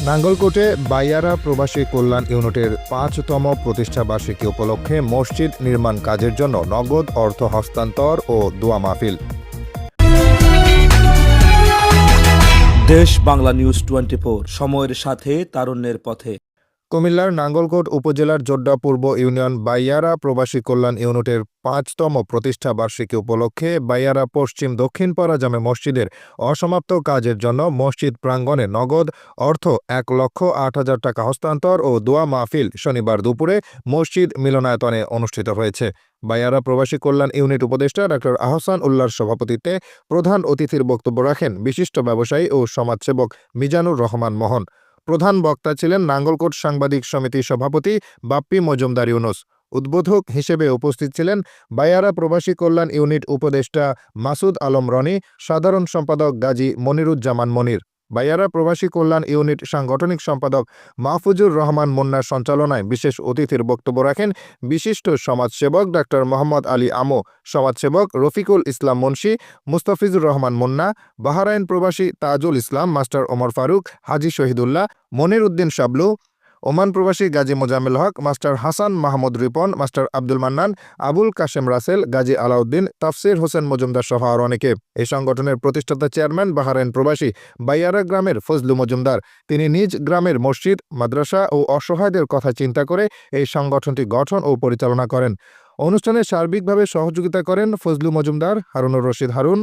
নাঙ্গলকোটে বাইয়ারা প্রবাসী কল্যাণ ইউনিটের ৫তম প্রতিষ্ঠাবার্ষিকী উপলক্ষে মসজিদ নির্মাণ কাজের জন্য নগদ অর্থ হস্তান্তর ও দোয়া মাহফিল। দেশ বাংলা নিউজ 24, সময়ের সাথে তারুণ্যের পথে। কুমিল্লার নাঙ্গলকোট উপজেলার জোড্ডা পূর্ব ইউনিয়ন বাইয়ারা প্রবাসী কল্যাণ ইউনিটের ৫তম প্রতিষ্ঠা বার্ষিকী উপলক্ষে বাইয়ারা পশ্চিম দক্ষিণপাড়া জামে মসজিদের অসমাপ্ত কাজের জন্য মসজিদ প্রাঙ্গণে নগদ অর্থ ১,০৮,০০০ টাকা হস্তান্তর ও দোয়া মাহফিল শনিবার দুপুরে মসজিদ মিলনায়তনে অনুষ্ঠিত হয়েছে। বাইয়ারা প্রবাসী কল্যাণ ইউনিট উপদেষ্টা ডা. আহসান উল্লাহর সভাপতিত্বে প্রধান অতিথির বক্তব্য রাখেন বিশিষ্ট ব্যবসায়ী ও সমাজসেবক মিজানুর রহমান মোহন। প্রধান বক্তা ছিলেন নাঙ্গলকোট সাংবাদিক সমিতির সভাপতি বাপ্পি মজুমদার ইউনুস। উদ্বোধক হিসেবে উপস্থিত ছিলেন বাইয়ারা প্রবাসী কল্যাণ ইউনিট উপদেষ্টা মাসুদ আলম রনি, সাধারণ সম্পাদক গাজী মনিরুজ্জামান মনির। বাইয়ারা প্রবাসী কল্যাণ ইউনিট সাংগঠনিক সম্পাদক মাহফুজুর রহমান মুন্নার সঞ্চালনায় বিশেষ অতিথির বক্তব্য রাখেন বিশিষ্ট সমাজসেবক ডা. মোহাম্মদ আলী আমো, সমাজসেবক রফিকুল ইসলাম মুন্সি, মুস্তাফিজুর রহমান মুন্না, বাহরাইন প্রবাসী তাজুল ইসলাম, মাস্টার ওমর ফারুক, হাজী শহীদুল্লাহ, মনির উদ্দিন শাবলু, ওমান প্রবাসী গাজী মোজাম্মেল হক, মাস্টার হাসান মাহমুদ রিপন, মাস্টার আব্দুল মান্নান, আবুল কাশেম রাসেল, গাজী আলাউদ্দিন, তাফসির হোসেন মজুমদার সহ আর অনেকে। এই সংগঠনের প্রতিষ্ঠাতা চেয়ারম্যান বাহরাইন প্রবাসী বাইয়ারা গ্রামের ফজলু মজুমদার। তিনি নিজ গ্রামের মসজিদ, মাদ্রাসা ও অসহায়দের কথা চিন্তা করে এই সংগঠনটি গঠন ও পরিচালনা করেন। অনুষ্ঠানে সার্বিকভাবে সহযোগিতা করেন ফজলু মজুমদার, হারুনুর রশিদ হারুন,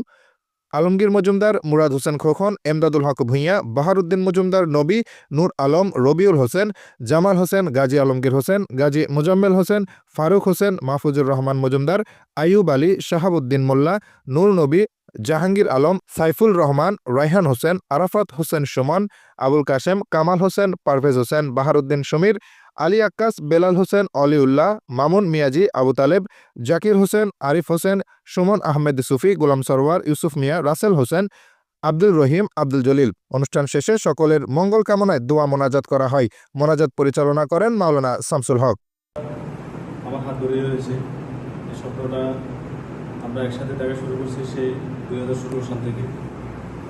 আলমগীর মজুমদার, মুরাদ হোসেন খোকন, এমদাদুল হক ভূঁইয়া, বাহারউদ্দিন মজুমদার, নবী, নূর আলম, রবিউল হোসেন, জামাল হোসেন, গাজী আলমগীর হোসেন, গাজী মোজাম্মেল হোসেন, ফারুক হোসেন, মাহফুজুর রহমান মজুমদার, আইয়ুব আলী, শাহাবুদ্দিন মোল্লা, নূর নবী, জাহাঙ্গীর আলম, সাইফুল রহমান, রায়হান হোসেন, আরাফাত হোসেন সুমন, আবুল কাশেম, কামাল হোসেন, পারভেজ হোসেন, বাহারউদ্দিন সমীর, আলী আক্কাস, বেলাল হোসেন, অলিউল্লাহ, মামুন মিয়াজি, আবু তালেব, জাকির হোসেন, আরিফ হোসেন, সুমন আহমেদ সুফি, গোলাম সরওয়ার, ইউসুফ মিয়া, রাসেল হোসেন, আব্দুল রহিম, আব্দুল জলিল। অনুষ্ঠান শেষে সকলের মঙ্গল কামনায় দোয়া মোনাজাত করা হয়। মোনাজাত পরিচালনা করেন মাওলানা শামসুল হক। আমার হাত ধরে রয়েছে এই স্বপ্নটা আমরা একসাথে দেখা শুরু করছি সেই 2016 সাল থেকে।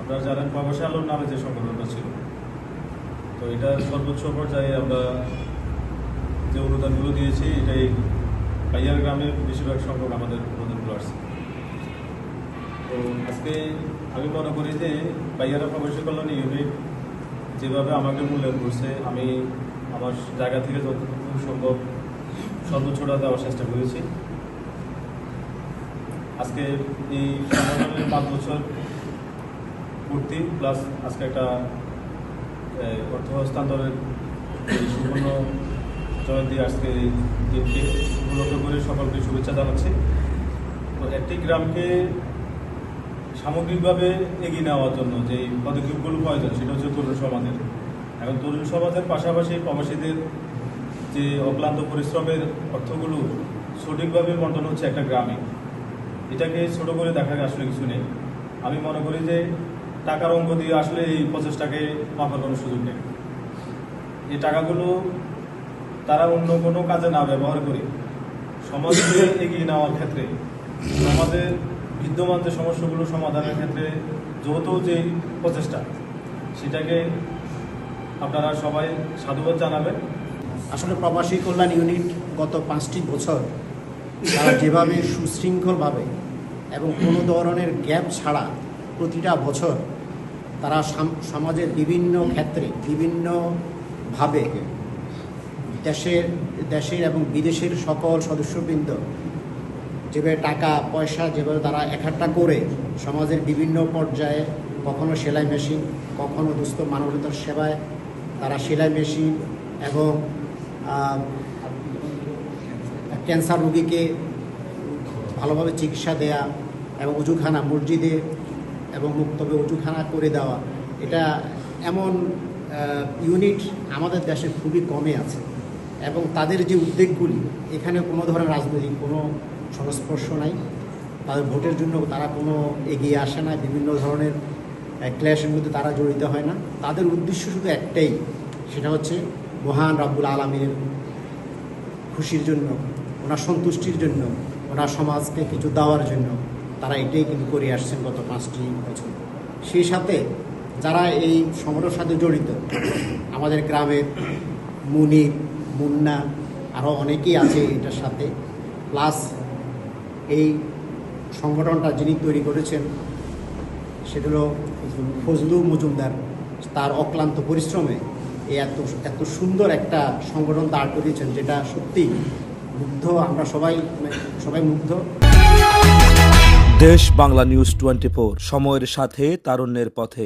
আপনারা জানেন প্রবাসী আলোর নামে যে সংগঠনটা ছিল, তো এটা সর্বোচ্চ পর্যায়ে আমরা যে অনুদানগুলো দিয়েছি এটাই বাইয়ার গ্রামের বেশিরভাগ সংখ্যক আমাদের অনুদানগুলো আসছে। তো আজকে আমি মনে করি যে বাইয়ারা প্রবাসী কল্যাণ ইউনিট যেভাবে আমাকে মূল্যায়ন করছে, আমি আমার জায়গা থেকে যতটুকু সম্ভব সর্বোচ্চটা দেওয়ার চেষ্টা করেছি। আজকে এই সংগঠনের 5 বছর পূর্তি প্লাস আজকে একটা অর্থ হস্তান্তরের এই সুবর্ণ জয়ন্তী আজকে এই দিনকে উপলক্ষ করে সকলকে শুভেচ্ছা জানাচ্ছি। তো একটি গ্রামকে সামগ্রিকভাবে এগিয়ে নেওয়ার জন্য যে পদক্ষেপগুলো প্রয়োজন সেটা হচ্ছে তরুণ সমাজের। এখন তরুণ সমাজের পাশাপাশি প্রবাসীদের যে অক্লান্ত পরিশ্রমের অর্থগুলো সঠিকভাবে বন্টন হচ্ছে একটা গ্রামে, এটাকে ছোট করে দেখার আসলে কিছু নেই। আমি মনে করি যে টাকার অঙ্ক দিয়ে আসলে এই প্রচেষ্টাকে মাপার কোনো সুযোগ নেই। এই টাকাগুলো তারা অন্য কোনো কাজে না ব্যবহার করে সমাজকে এগিয়ে নেওয়ার ক্ষেত্রে, সমাজের বিদ্যমান যে সমস্যাগুলো সমাধানের ক্ষেত্রে যৌথ যে প্রচেষ্টা, সেটাকে আপনারা সবাই সাধুবাদ জানাবেন। আসলে প্রবাসী কল্যাণ ইউনিট গত 5টি বছর তারা যেভাবে সুশৃঙ্খলভাবে এবং কোনো ধরনের গ্যাপ ছাড়া প্রতিটা বছর তারা সমাজের বিভিন্ন ক্ষেত্রে বিভিন্নভাবে দেশের এবং বিদেশের সকল সদস্যবৃন্দ যেভাবে টাকা পয়সা যেভাবে তারা একহাট্টা করে সমাজের বিভিন্ন পর্যায়ে, কখনো সেলাই মেশিন, কখনো দুস্থ মানবতার সেবায় তারা সেলাই মেশিন এবং ক্যান্সার রোগীকে ভালোভাবে চিকিৎসা দেয়া এবং উজুখানা মসজিদে এবং মুক্তবে উজুখানা করে দেওয়া, এটা এমন ইউনিট আমাদের দেশে খুবই কমে আছে। এবং তাদের যে উদ্যোগগুলি, এখানে কোনো ধরনের রাজনৈতিক কোনো সংস্পর্শ নাই, তাদের ভোটের জন্য তারা কোনো এগিয়ে আসে না, বিভিন্ন ধরনের ক্লেশের মধ্যে তারা জড়িত হয় না। তাদের উদ্দেশ্য শুধু একটাই, সেটা হচ্ছে মহান রব্বুল আলামিনের খুশির জন্য, ওনার সন্তুষ্টির জন্য, ওনার সমাজকে কিছু দেওয়ার জন্য তারা এটাই কিন্তু করে আসছেন গত 5টি বছর। সেই সাথে যারা এই সংগঠনের সাথে জড়িত, আমাদের গ্রামের মুনির, মুন্না, আরও অনেকেই আছে এটার সাথে। প্লাস এই সংগঠনটা যিনি তৈরি করেছেন সেটা হলো ফজলু মজুমদার। তার অক্লান্ত পরিশ্রমে এই এত সুন্দর একটা সংগঠন দাঁড় করিয়েছেন, যেটা সত্যি মুগ্ধ, আমরা সবাই মুগ্ধ। দেশ বাংলা নিউজ 24, সময়ের সাথে তারুণ্যের পথে।